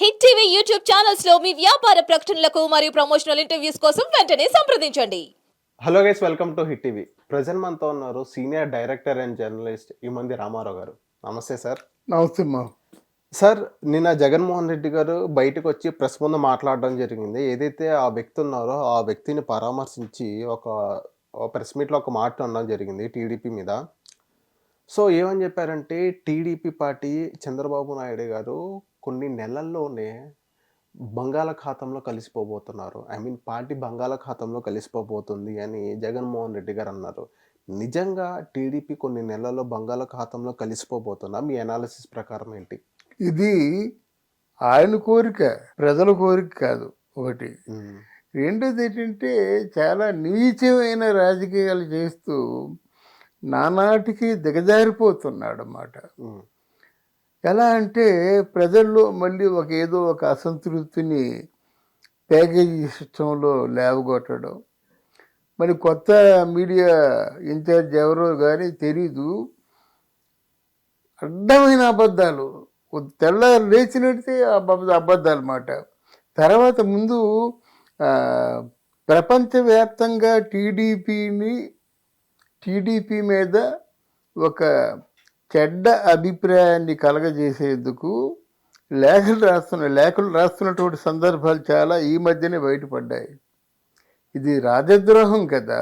Hit TV YouTube channels లో మీ వ్యాపార ప్రకటనలకు మరియు ప్రమోషనల్ ఇంటర్వ్యూస్ కోసం వెంటనే సంప్రదించండి. Hello guys, welcome to Hit TV. Present మనతో ఉన్నారు senior director and journalist Eemandi Ramarao గారు. నమస్తే సార్. నమస్తే అమ్మా. సార్, నిన్న జగన్మోహన్ రెడ్డి గారు బయటకు వచ్చి ప్రెస్ ముందు మాట్లాడడం జరిగింది. ఏదైతే ఆ వ్యక్తి ఉన్నారో ఆ వ్యక్తిని పరామర్శించి ఒక ప్రెస్ మీట్లో ఒక మాట అనడం జరిగింది టీడీపీ మీద. సో ఏమని చెప్పారంటే, టీడీపీ పార్టీ చంద్రబాబు నాయుడు గారు కొన్ని నెలల్లోనే బంగాళాఖాతంలో కలిసిపోబోతున్నారు. పార్టీ బంగాళాఖాతంలో కలిసిపోబోతుంది అని జగన్మోహన్ రెడ్డి గారు అన్నారు. నిజంగా టీడీపీ కొన్ని నెలల్లో బంగాళాఖాతంలో కలిసిపోబోతుందా? మీ అనాలిసిస్ ప్రకారం ఏంటి? ఇది ఆయన కోరిక, ప్రజల కోరిక కాదు ఒకటి. రెండోది ఏంటంటే, చాలా నీచమైన రాజకీయాలు చేస్తూ నానాటికి దిగజారిపోతున్నాడు అన్నమాట. ఎలా అంటే, ప్రజల్లో మళ్ళీ ఏదో ఒక అసంతృప్తిని ప్యాకేజీ సిస్టంలో లేవగొట్టడం. మరి కొత్త మీడియా ఇన్ఛార్జ్ ఎవరో కానీ తెలీదు, అడ్డమైన అబద్ధాలు, తెల్లారు లేచినట్టే అబద్ధాలు అన్నమాట. తర్వాత ముందు ప్రపంచవ్యాప్తంగా టీడీపీ మీద ఒక చెడ్డ అభిప్రాయాన్ని కలగజేసేందుకు లేఖలు రాస్తున్నటువంటి సందర్భాలు చాలా ఈ మధ్యనే బయటపడ్డాయి. ఇది రాజద్రోహం కదా.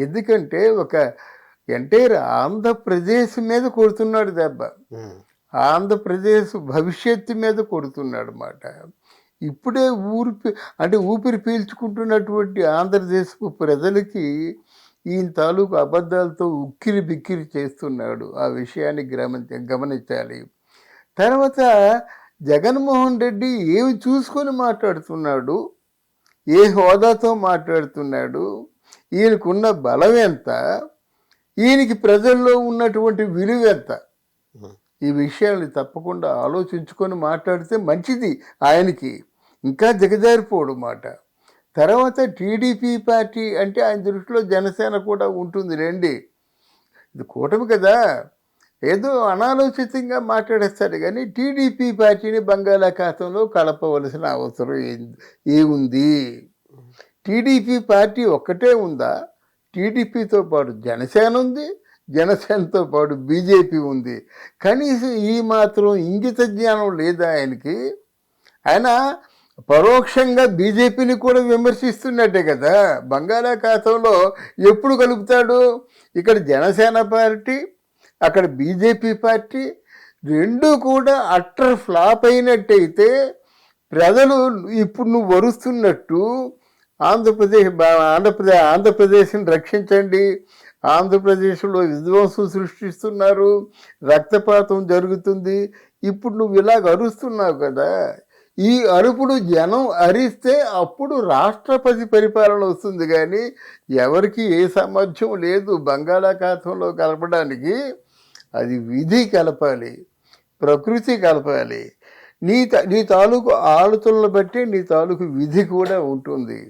ఎందుకంటే ఒక ఎంటైర్ ఆంధ్రప్రదేశ్ మీద కొడుతున్నాడు దెబ్బ. ఆంధ్రప్రదేశ్ భవిష్యత్తు మీద కొడుతున్నాడు అన్నమాట. ఇప్పుడే ఊపిరి పీల్చుకుంటున్నటువంటి ఆంధ్రదేశపు ప్రజలకి ఈయన తాలూకు అబద్ధాలతో ఉక్కిరి బిక్కిరి చేస్తున్నాడు. ఆ విషయాన్ని గమనించాలి. తర్వాత జగన్మోహన్ రెడ్డి ఏమి చూసుకొని మాట్లాడుతున్నాడు, ఏ హోదాతో మాట్లాడుతున్నాడు, ఈయనకున్న బలం ఎంత, ఈయనకి ప్రజల్లో ఉన్నటువంటి విలువ ఎంత, ఈ విషయాన్ని తప్పకుండా ఆలోచించుకొని మాట్లాడితే మంచిది. ఆయనకి ఇంకా దిగజారిపోవడం మాట. తర్వాత టీడీపీ పార్టీ అంటే ఆయన దృష్టిలో జనసేన కూడా ఉంటుంది రండి. ఇది కూటమి కదా, ఏదో అనాలోచితంగా మాట్లాడేస్తారు. కానీ టీడీపీ పార్టీని బంగాళాఖాతంలో కలపవలసిన అవసరం ఏముంది? టీడీపీ పార్టీ ఒక్కటే ఉందా? టీడీపీతో పాటు జనసేన ఉంది, జనసేనతో పాటు బీజేపీ ఉంది. కనీసం ఈ మాత్రం ఇంగిత జ్ఞానం లేదా ఆయనకి? ఆయన పరోక్షంగా బీజేపీని కూడా విమర్శిస్తున్నట్టే కదా. బంగాళాఖాతంలో ఎప్పుడు కలుపుతాడు? ఇక్కడ జనసేన పార్టీ, అక్కడ బీజేపీ పార్టీ రెండూ కూడా అట్టర్ ఫ్లాప్ అయినట్టయితే ప్రజలు ఇప్పుడు నువ్వు వరుస్తున్నట్టు ఆంధ్రప్రదేశ్ని రక్షించండి, ఆంధ్రప్రదేశ్లో విధ్వంసం సృష్టిస్తున్నారు, రక్తపాతం జరుగుతుంది, ఇప్పుడు నువ్వు ఇలాగ అరుస్తున్నావు కదా. ఈ అరుపుడు జనం అరిస్తే అప్పుడు రాష్ట్రపతి పరిపాలన వస్తుంది. కానీ ఎవరికి ఏ సామర్థ్యం లేదు బంగాళాఖాతంలో కలపడానికి. అది విధి కలపాలి, ప్రకృతి కలపాలి. నీ తాలూకు ఆలోచనలు బట్టి నీ తాలూకు విధి కూడా ఉంటుంది.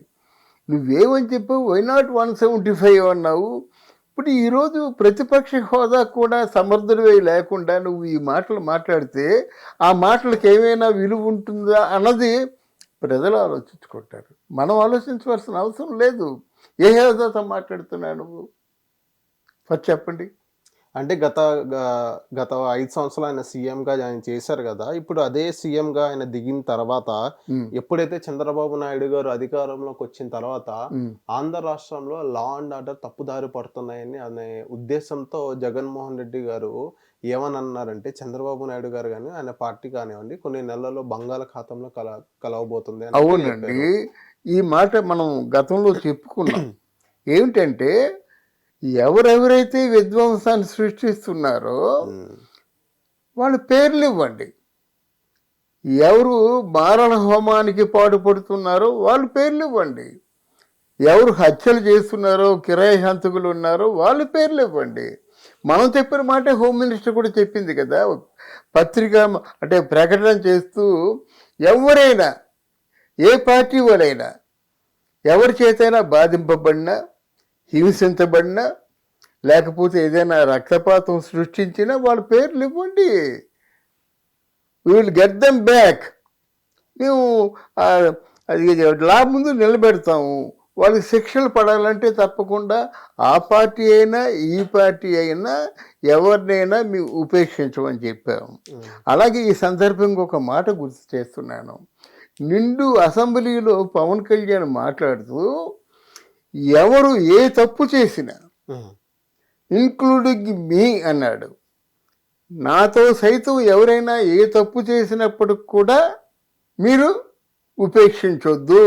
నువ్వేమని చెప్పావు? వై నాట్ 175 అన్నావు. ఇప్పుడు ఈరోజు ప్రతిపక్ష హోదా కూడా సమర్థుడివై లేకుండా నువ్వు ఈ మాటలు మాట్లాడితే ఆ మాటలకు ఏమైనా విలువ ఉంటుందా అన్నది ప్రజలు ఆలోచించుకుంటారు. మనం ఆలోచించవలసిన అవసరం లేదు. ఏ హోదాతో మాట్లాడుతున్నావు నువ్వు? ఫస్ట్ చెప్పండి. అంటే గత 5 సంవత్సరాలు ఆయన సీఎంగా ఆయన చేశారు కదా. ఇప్పుడు అదే సీఎంగా ఆయన దిగిన తర్వాత, ఎప్పుడైతే చంద్రబాబు నాయుడు గారు అధికారంలోకి వచ్చిన తర్వాత ఆంధ్ర రాష్ట్రంలో లా అండ్ ఆర్డర్ తప్పుదారి పడుతున్నాయని అనే ఉద్దేశంతో జగన్మోహన్ రెడ్డి గారు ఏమని అన్నారంటే, చంద్రబాబు నాయుడు గారు కానీ ఆయన పార్టీ కానివ్వండి కొన్ని నెలల్లో బంగాళాఖాతంలో కలవబోతుంది. అవునండి, ఈ మాట మనం గతంలో చెప్పుకున్నాం. ఏమిటంటే, ఎవరెవరైతే విధ్వంసాన్ని సృష్టిస్తున్నారో వాళ్ళ పేర్లు ఇవ్వండి. ఎవరు మారణ హోమానికి పాటుపడుతున్నారో వాళ్ళ పేర్లు ఇవ్వండి. ఎవరు హత్యలు చేస్తున్నారో, కిరాయి హంతకులు ఉన్నారో వాళ్ళ పేర్లు ఇవ్వండి. మనం చెప్పిన మాట హోమ్ మినిస్టర్ కూడా చెప్పింది కదా. పత్రిక అంటే ప్రకటన చేస్తూ ఎవరైనా, ఏ పార్టీ వాళ్ళైనా, ఎవరి చేతైనా బాధింపబడినా, హింసించబడినా, లేకపోతే ఏదైనా రక్తపాతం సృష్టించినా వాళ్ళ పేర్లు ఇవ్వండి. we will get them back. మేము ఆ, అది లా ముందు నిలబెడతాము, వాళ్ళకి శిక్షలు పడాలంటే తప్పకుండా ఆ పార్టీ అయినా ఈ పార్టీ అయినా ఎవరినైనా మేము ఉపేక్షించమని చెప్పాము. అలాగే ఈ సందర్భంగా ఒక మాట గుర్తు చేస్తున్నాను. నిండు అసెంబ్లీలో పవన్ కళ్యాణ్ మాట్లాడుతూ ఎవరు ఏ తప్పు చేసినా ఇంక్లూడింగ్ మీ అన్నాడు. నాతో సైతం ఎవరైనా ఏ తప్పు చేసినప్పటికి కూడా మీరు ఉపేక్షించొద్దు,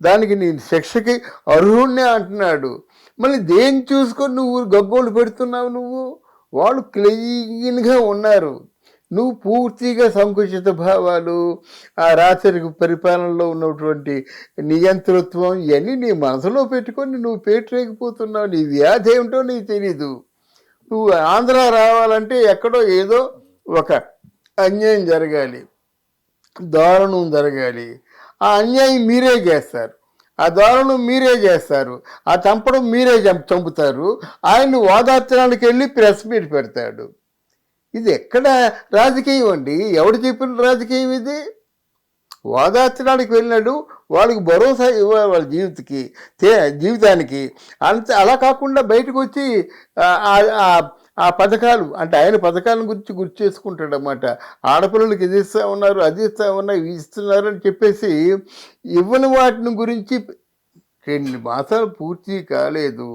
దానికి నేను శిక్షకి అర్హుణ్ణే అంటున్నాడు. మళ్ళీ దేన్ని చూసుకొని నువ్వు గగ్గోలు పెడుతున్నావు? వాళ్ళు క్లీన్గా ఉన్నారు, నువ్వు పూర్తిగా సంకుచిత భావాలు, ఆ రాచరిక పరిపాలనలో ఉన్నటువంటి నియంతృత్వం ఇవన్నీ నీ మనసులో పెట్టుకొని నువ్వు పేటరేగిపోతున్నావు. నీ వ్యాధి ఏమిటో నీకు తెలీదు. నువ్వు ఆంధ్ర రావాలంటే ఎక్కడో ఏదో ఒక అన్యాయం జరగాలి, దారుణం జరగాలి. ఆ అన్యాయం మీరే చేస్తారు, ఆ దారుణం మీరే చేస్తారు, ఆ చంపడం మీరే చంపుతారు. ఆయన్ని ఓదార్చడానికి వెళ్ళి ప్రెస్ మీట్ పెడతాడు. ఇది ఎక్కడ రాజకీయం అండి? ఎవడు చెప్పిన రాజకీయం ఇది? ఓదార్చడానికి వెళ్ళినాడు, వాళ్ళకి భరోసా ఇవ్వాలి వాళ్ళ జీవితానికి. అంత అలా కాకుండా బయటకు వచ్చి ఆ పథకాలు అంటే ఆయన పథకాలను గురించి గుర్తు చేసుకుంటాడు అన్నమాట. ఆడపిల్లలకి ఇది ఇస్తా ఉన్నారు, అది ఇస్తా ఉన్నారు, ఇవి ఇస్తున్నారు అని చెప్పేసి ఇవ్వని వాటిని గురించి 2 మాసాలు పూర్తి కాలేదు,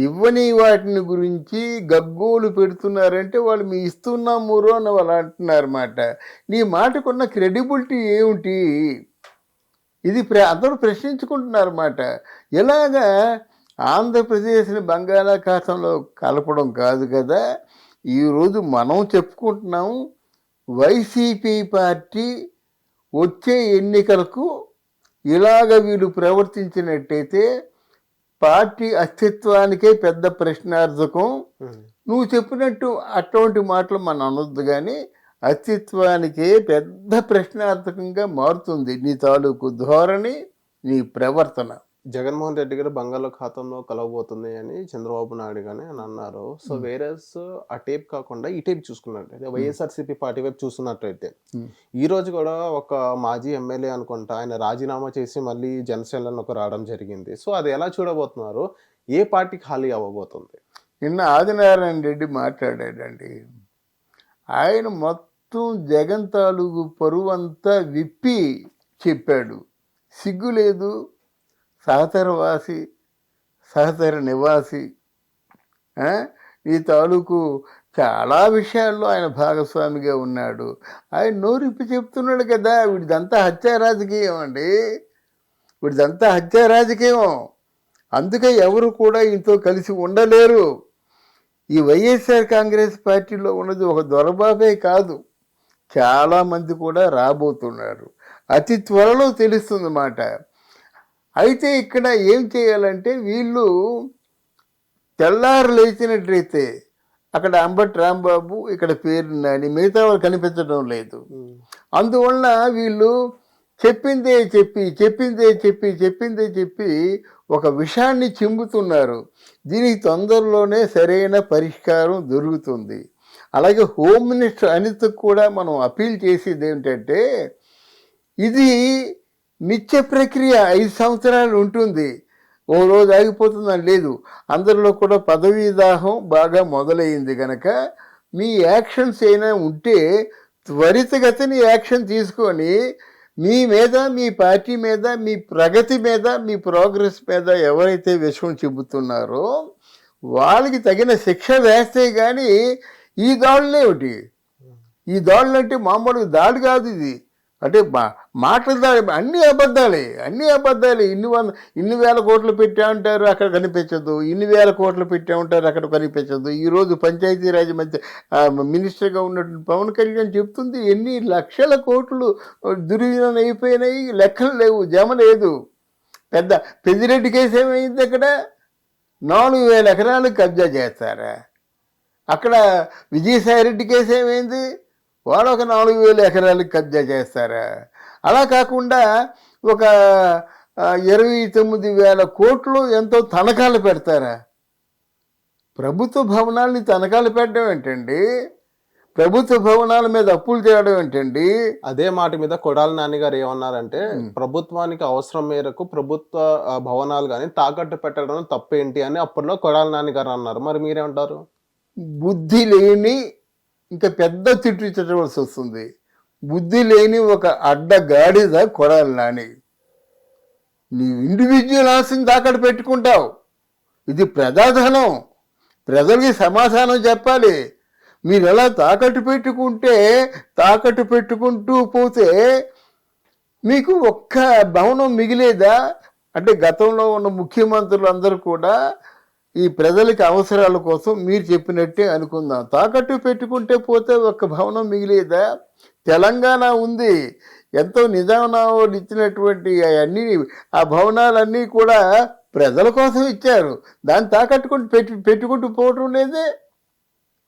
ఇవ్వని వాటిని గురించి గగ్గోలు పెడుతున్నారంటే వాళ్ళు మీ ఇస్తున్నాము అని వాళ్ళు అంటున్నారన్నమాట. నీ మాటకున్న క్రెడిబిలిటీ ఏమిటి? ఇది అందరూ ప్రశ్నించుకుంటున్నారన్నమాట. ఎలాగా ఆంధ్రప్రదేశ్ని బంగాళాఖాతంలో కలపడం కాదు కదా. ఈరోజు మనం చెప్పుకుంటున్నాం, వైసీపీ పార్టీ వచ్చే ఎన్నికలకు ఇలాగ వీళ్ళు ప్రవర్తించినట్టయితే పార్టీ అస్తిత్వానికే పెద్ద ప్రశ్నార్థకం. నువ్వు చెప్పినట్టు అటువంటి మాటలు మనం అనొద్దు, కానీ అస్తిత్వానికే పెద్ద ప్రశ్నార్థకంగా మారుతుంది నీ తాలూకు ధోరణి, నీ ప్రవర్తన. జగన్మోహన్ రెడ్డి గారు బంగాళాఖాతంలో కలవబోతుంది అని చంద్రబాబు నాయుడు గాని అని అన్నారు. సో వేరేస్ ఆ టేప్ కాకుండా ఈ టేప్ చూసుకున్నట్టయితే వైఎస్ఆర్సీపీ పార్టీ వైపు చూస్తున్నట్టయితే ఈ రోజు కూడా ఒక మాజీ ఎమ్మెల్యే అనుకుంటా ఆయన రాజీనామా చేసి మళ్ళీ జనసేనలోకి రావడం జరిగింది. సో అది ఎలా చూడబోతున్నారు? ఏ పార్టీ ఖాళీ అవ్వబోతుంది? నిన్న ఆదినారాయణ రెడ్డి మాట్లాడాడండి. ఆయన మొత్తం జగన్ తాలూకు పరువంతా విప్పి చెప్పాడు. సిగ్గు లేదు, సహచరవాసి, సహచర నివాసి, ఈ తాలూకు చాలా విషయాల్లో ఆయన భాగస్వామిగా ఉన్నాడు. ఆయన నోరిప్పి చెప్తున్నాడు కదా, వీడిదంతా హత్యా రాజకీయం అండి, వీడిదంతా హత్యా రాజకీయం. అందుకే ఎవరు కూడా ఇంతో కలిసి ఉండలేరు. ఈ వైఎస్ఆర్ కాంగ్రెస్ పార్టీలో ఉన్నది ఒక దొరబాబే కాదు, చాలామంది కూడా రాబోతున్నారు. అతి త్వరలో తెలుస్తుందన్నమాట. అయితే ఇక్కడ ఏం చేయాలంటే వీళ్ళు తెల్లారు లేచినట్లయితే అక్కడ అంబటి రాంబాబు, ఇక్కడ పేరు నాని, మిగతా వాళ్ళు కనిపించడం లేదు. అందువల్ల వీళ్ళు చెప్పిందే చెప్పి ఒక విషయాన్ని చింపుతున్నారు. దీనికి తొందరలోనే సరైన పరిష్కారం దొరుకుతుంది. అలాగే హోమ్ మినిస్టర్ అనితకు కూడా మనం అపీల్ చేసేది ఏమిటంటే, ఇది నిత్య ప్రక్రియ, 5 సంవత్సరాలు ఉంటుంది, ఓ రోజు ఆగిపోతుందని లేదు. అందరిలో కూడా పదవీ దాహం బాగా మొదలైంది కనుక మీ యాక్షన్స్ అయినా ఉంటే త్వరితగతిని యాక్షన్ తీసుకొని మీ మీద, మీ పార్టీ మీద, మీ ప్రగతి మీద, మీ ప్రోగ్రెస్ మీద ఎవరైతే విషయం చెబుతున్నారో వాళ్ళకి తగిన శిక్ష వేస్తే కానీ ఈ దాడులేమిటి? ఈ దాడులు అంటే మామూలు దాడి కాదు, ఇది అంటే మాటల దాడి. అన్ని అబద్ధాలే. ఇన్ని వేల కోట్లు పెట్టా ఉంటారు, అక్కడ కనిపించదు. ఇన్ని వేల కోట్లు పెట్టా ఉంటారు, అక్కడ కనిపించదు. ఈరోజు పంచాయతీరాజ్ మినిస్టర్గా ఉన్నటువంటి పవన్ కళ్యాణ్ చెప్తుంది ఎన్ని లక్షల కోట్లు దుర్వినియోగం అయిపోయినాయి, లెక్కలు లేవు, జమ లేదు. పెద్దిరెడ్డి కేసు ఏమైంది? అక్కడ 4,000 ఎకరాలు కబ్జా చేస్తారా? అక్కడ విజయసాయిరెడ్డి కేసు ఏమైంది? వాళ్ళు ఒక 4,000 ఎకరాలకు కబ్జా చేస్తారా? అలా కాకుండా ఒక 29,000 కోట్లు ఎంతో తనఖాలు పెడతారా? ప్రభుత్వ భవనాల్ని తనఖాలు పెట్టడం ఏంటండి? ప్రభుత్వ భవనాల మీద అప్పులు చేయడం ఏంటండి? అదే మాట మీద కొడాలి నాని గారు ఏమన్నారంటే ప్రభుత్వానికి అవసరం మేరకు ప్రభుత్వ భవనాలు కానీ తాకట్టు పెట్టడం తప్పేంటి అని అప్పట్లో కొడాలి నాని గారు అన్నారు. మరి మీరేమంటారు? బుద్ధి లేని, ఇంకా పెద్ద తిట్టు తిట్టవలసి వస్తుంది, బుద్ధి లేని ఒక అడ్డగాడిద కొడాలి నాని. నీ ఇండివిజువల్ ఆస్తిని తాకట్టు పెట్టుకుంటావు. ఇది ప్రజాధనం, ప్రజలకి సమాధానం చెప్పాలి. మీరు ఎలా తాకట్టు పెట్టుకుంటూ పోతే మీకు ఒక్క భవనం మిగిలేదా? అంటే గతంలో ఉన్న ముఖ్యమంత్రులు అందరూ కూడా ఈ ప్రజలకి అవసరాల కోసం మీరు చెప్పినట్టే అనుకుందాం, తాకట్టు పెట్టుకుంటే పోతే ఒక్క భవనం మిగిలేదా? తెలంగాణ ఉంది, ఎంతో నిజామాబాద్ ఇచ్చినటువంటి అవన్నీ, ఆ భవనాలన్నీ కూడా ప్రజల కోసం ఇచ్చారు. దాన్ని పెట్టుకుంటూ పోవటం లేదే.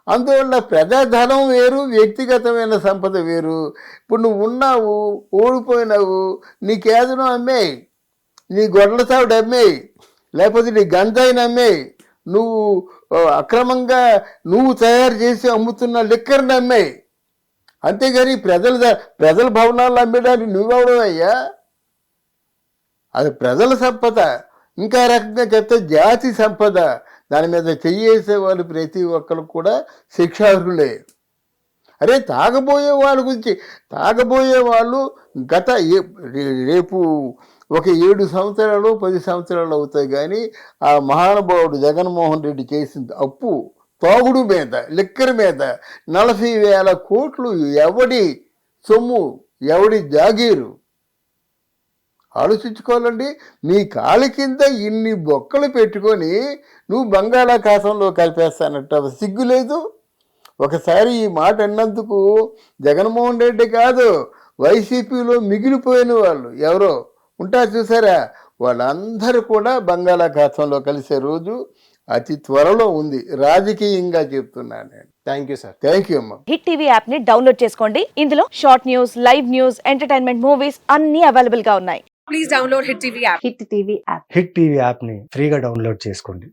అందువల్ల ప్రజాధనం వేరు, వ్యక్తిగతమైన సంపద వేరు. ఇప్పుడు నువ్వు ఉన్నావు, ఓడిపోయినావు, నీ కేదనం అమ్మేయి, నీ గొడ్ల సావిడి అమ్మేయి, లేకపోతే నీ గంజాయిని అమ్మేయి, నువ్వు అక్రమంగా నువ్వు తయారు చేసి అమ్ముతున్న లిక్కర్ని అమ్మేయి. అంతేగాని ప్రజల భవనాలు అమ్మేయడానికి నువ్వెవడమయ్యా? అది ప్రజల సంపద. ఇంకా రకంగా చెప్తే జాతి సంపద. దాని మీద చెయ్యేసే వాళ్ళు ప్రతి ఒక్కరు కూడా శిక్షార్హులే. అరే తాగబోయే వాళ్ళ గురించి, తాగబోయే వాళ్ళు రేపు ఒక 7 సంవత్సరాలు 10 సంవత్సరాలు అవుతాయి. కానీ ఆ మహానుభావుడు జగన్మోహన్ రెడ్డి చేసిన అప్పు తాగుడు మీద, లిక్కర్ మీద 40,000 కోట్లు ఎవడి సొమ్ము, ఎవడి జాగీరు? ఆలోచించుకోవాలండి. మీ కాలి కింద ఇన్ని బొక్కలు పెట్టుకొని నువ్వు బంగాళాఖాతంలో కలిపేస్తానంట సిగ్గు లేదు? ఒకసారి ఈ మాట అన్నందుకు జగన్మోహన్ రెడ్డి కాదు, వైసీపీలో మిగిలిపోయిన వాళ్ళు ఎవరో ఉంటారు చూసారా, వాళ్ళందరూ కూడా బంగాళాఖాతంలో కలిసే రోజు అతి త్వరలో ఉంది. రాజకీయంగా చెప్తున్నాను నేను. Thank you sir. Thank you అమ్మా. హిట్ టీవీ యాప్ ని డౌన్లోడ్ చేసుకోండి. ఇందులో short news, live news, entertainment movies అన్ని అవైలబుల్ గా ఉన్నాయి. Please download Hit TV app. Hit TV app. Hit TV యాప్ని ఫ్రీగా డౌన్లోడ్ చేసుకోండి.